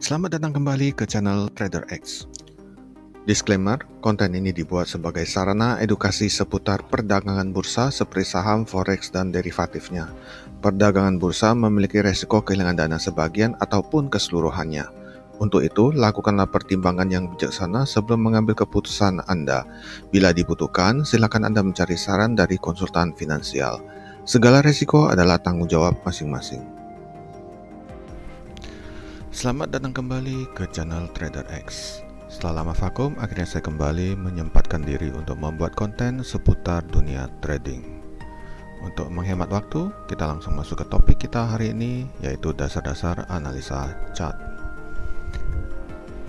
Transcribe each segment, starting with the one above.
Selamat datang kembali ke channel Trader X. Disclaimer, konten ini dibuat sebagai sarana edukasi seputar perdagangan bursa seperti saham, forex, dan derivatifnya. Perdagangan bursa memiliki resiko kehilangan dana sebagian ataupun keseluruhannya. Untuk itu, lakukanlah pertimbangan yang bijaksana sebelum mengambil keputusan Anda. Bila dibutuhkan, silakan Anda mencari saran dari konsultan finansial. Segala resiko adalah tanggung jawab masing-masing. Selamat datang kembali ke channel Trader X. Setelah lama vakum, akhirnya saya kembali menyempatkan diri untuk membuat konten seputar dunia trading. Untuk menghemat waktu, kita langsung masuk ke topik kita hari ini, yaitu dasar-dasar analisa chart.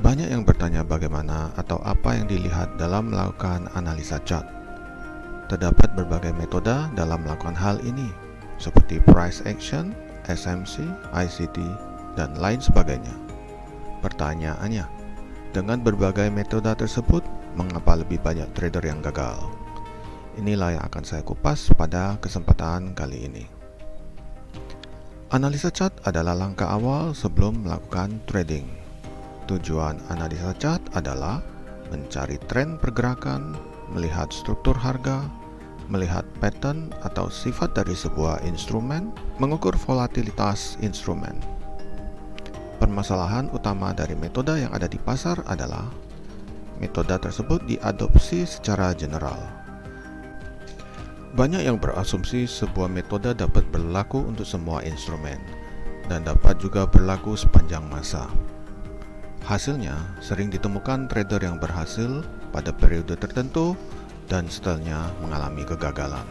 Banyak yang bertanya bagaimana atau apa yang dilihat dalam melakukan analisa chart. Terdapat berbagai metode dalam melakukan hal ini, seperti price action, SMC, ICT, dan lain sebagainya. Pertanyaannya, dengan berbagai metode tersebut, mengapa lebih banyak trader yang gagal? Inilah yang akan saya kupas pada kesempatan kali ini. Analisa chart adalah langkah awal sebelum melakukan trading. Tujuan analisa chart adalah mencari tren pergerakan, melihat struktur harga, melihat pattern atau sifat dari sebuah instrumen, mengukur volatilitas instrumen. Permasalahan utama dari metode yang ada di pasar adalah metode tersebut diadopsi secara general. Banyak yang berasumsi sebuah metode dapat berlaku untuk semua instrumen dan dapat juga berlaku sepanjang masa. Hasilnya, sering ditemukan trader yang berhasil pada periode tertentu dan setelahnya mengalami kegagalan.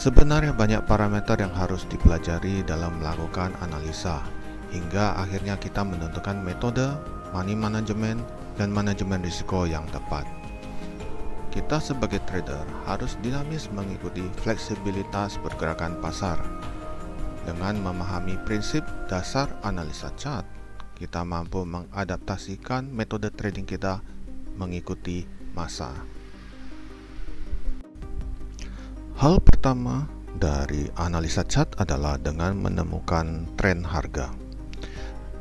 Sebenarnya banyak parameter yang harus dipelajari dalam melakukan analisa, hingga akhirnya kita menentukan metode, money management, dan manajemen risiko yang tepat. Kita sebagai trader harus dinamis mengikuti fleksibilitas pergerakan pasar. Dengan memahami prinsip dasar analisa chart, kita mampu mengadaptasikan metode trading kita mengikuti masa. Hal pertama dari analisa chart adalah dengan menemukan tren harga.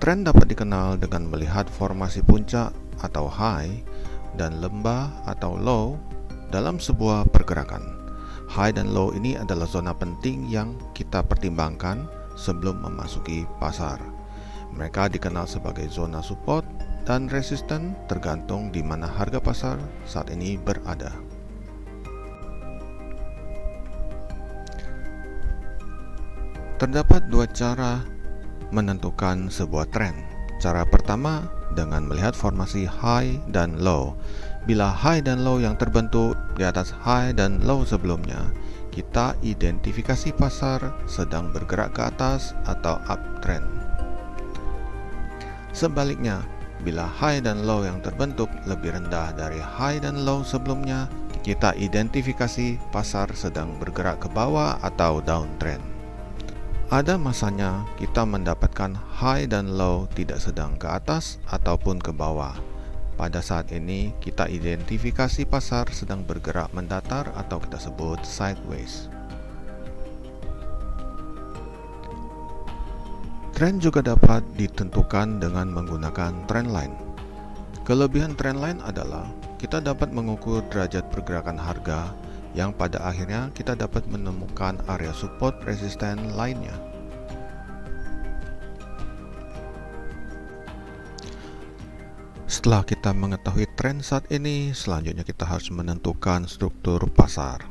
Tren dapat dikenal dengan melihat formasi puncak atau high dan lembah atau low dalam sebuah pergerakan. High dan low ini adalah zona penting yang kita pertimbangkan sebelum memasuki pasar. Mereka dikenal sebagai zona support dan resisten tergantung di mana harga pasar saat ini berada. Terdapat dua cara menentukan sebuah tren. Cara pertama dengan melihat formasi high dan low. Bila high dan low yang terbentuk di atas high dan low sebelumnya, kita identifikasi pasar sedang bergerak ke atas atau uptrend. Sebaliknya, bila high dan low yang terbentuk lebih rendah dari high dan low sebelumnya, kita identifikasi pasar sedang bergerak ke bawah atau downtrend. Ada masanya kita mendapatkan high dan low tidak sedang ke atas ataupun ke bawah. Pada saat ini kita identifikasi pasar sedang bergerak mendatar atau kita sebut sideways. Tren juga dapat ditentukan dengan menggunakan trendline. Kelebihan trendline adalah kita dapat mengukur derajat pergerakan harga yang pada akhirnya kita dapat menemukan area support resisten lainnya. Setelah kita mengetahui tren saat ini, selanjutnya kita harus menentukan struktur pasar.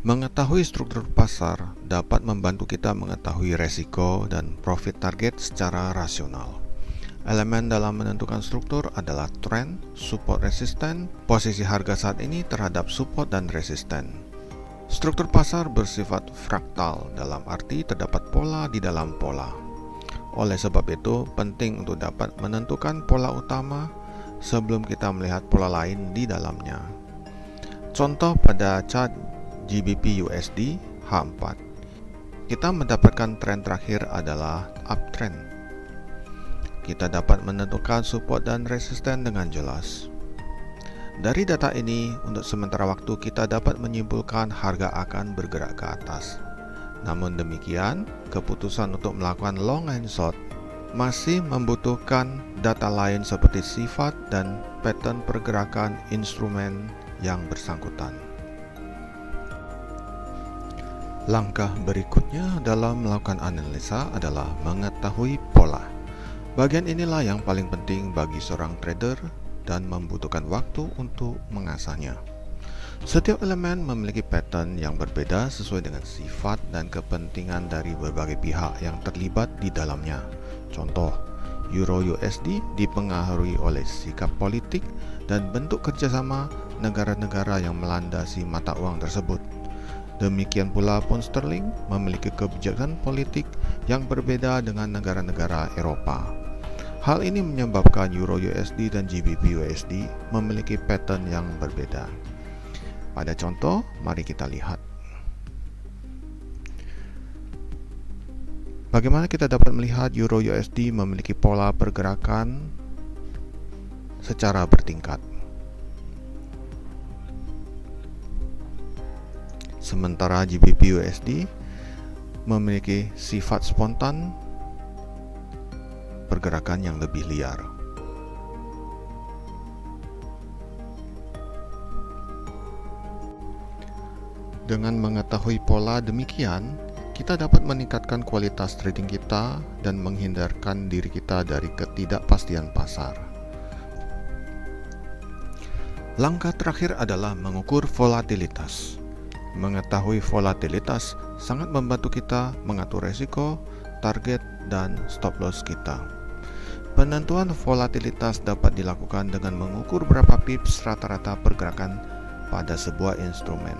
Mengetahui struktur pasar dapat membantu kita mengetahui resiko dan profit target secara rasional. Elemen dalam menentukan struktur adalah trend, support resisten, posisi harga saat ini terhadap support dan resisten. Struktur pasar bersifat fraktal, dalam arti terdapat pola di dalam pola. Oleh sebab itu, penting untuk dapat menentukan pola utama sebelum kita melihat pola lain di dalamnya. Contoh pada chart GBP USD H4, kita mendapatkan tren terakhir adalah uptrend. Kita dapat menentukan support dan resisten dengan jelas. Dari data ini, untuk sementara waktu kita dapat menyimpulkan harga akan bergerak ke atas. Namun demikian, keputusan untuk melakukan long and short masih membutuhkan data lain seperti sifat dan pattern pergerakan instrumen yang bersangkutan. Langkah berikutnya dalam melakukan analisa adalah mengetahui pola. Bagian inilah yang paling penting bagi seorang trader dan membutuhkan waktu untuk mengasahnya. Setiap elemen memiliki pattern yang berbeda sesuai dengan sifat dan kepentingan dari berbagai pihak yang terlibat di dalamnya. Contoh, Euro USD dipengaruhi oleh sikap politik dan bentuk kerjasama negara-negara yang melandasi mata uang tersebut. Demikian pula pound sterling memiliki kebijakan politik yang berbeda dengan negara-negara Eropa. Hal ini menyebabkan Euro USD dan GBP USD memiliki pattern yang berbeda. Pada contoh, mari kita lihat. Bagaimana kita dapat melihat Euro USD memiliki pola pergerakan secara bertingkat. Sementara GBP USD memiliki sifat spontan pergerakan yang lebih liar. Dengan mengetahui pola demikian, kita dapat meningkatkan kualitas trading kita dan menghindarkan diri kita dari ketidakpastian pasar. Langkah terakhir adalah mengukur volatilitas. Mengetahui volatilitas sangat membantu kita mengatur resiko, target, dan stop loss kita. Penentuan volatilitas dapat dilakukan dengan mengukur berapa pips rata-rata pergerakan pada sebuah instrumen.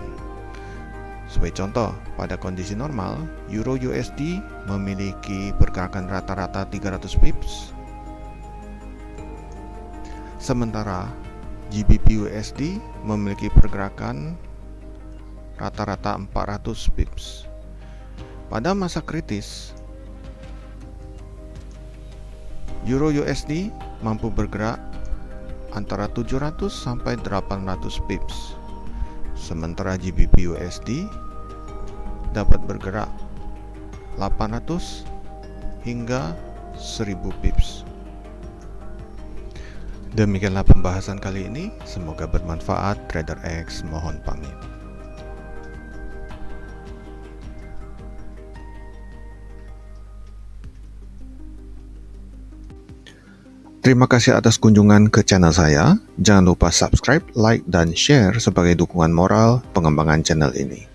Sebagai contoh, pada kondisi normal, Euro USD memiliki pergerakan rata-rata 300 pips, sementara GBP USD memiliki pergerakan rata-rata 400 pips. Pada masa kritis, Euro USD mampu bergerak antara 700 sampai 800 pips. Sementara GBP USD dapat bergerak 800 hingga 1000 pips. Demikianlah pembahasan kali ini. Semoga bermanfaat. Trader X mohon pamit. Terima kasih atas kunjungan ke channel saya. Jangan lupa subscribe, like, dan share sebagai dukungan moral pengembangan channel ini.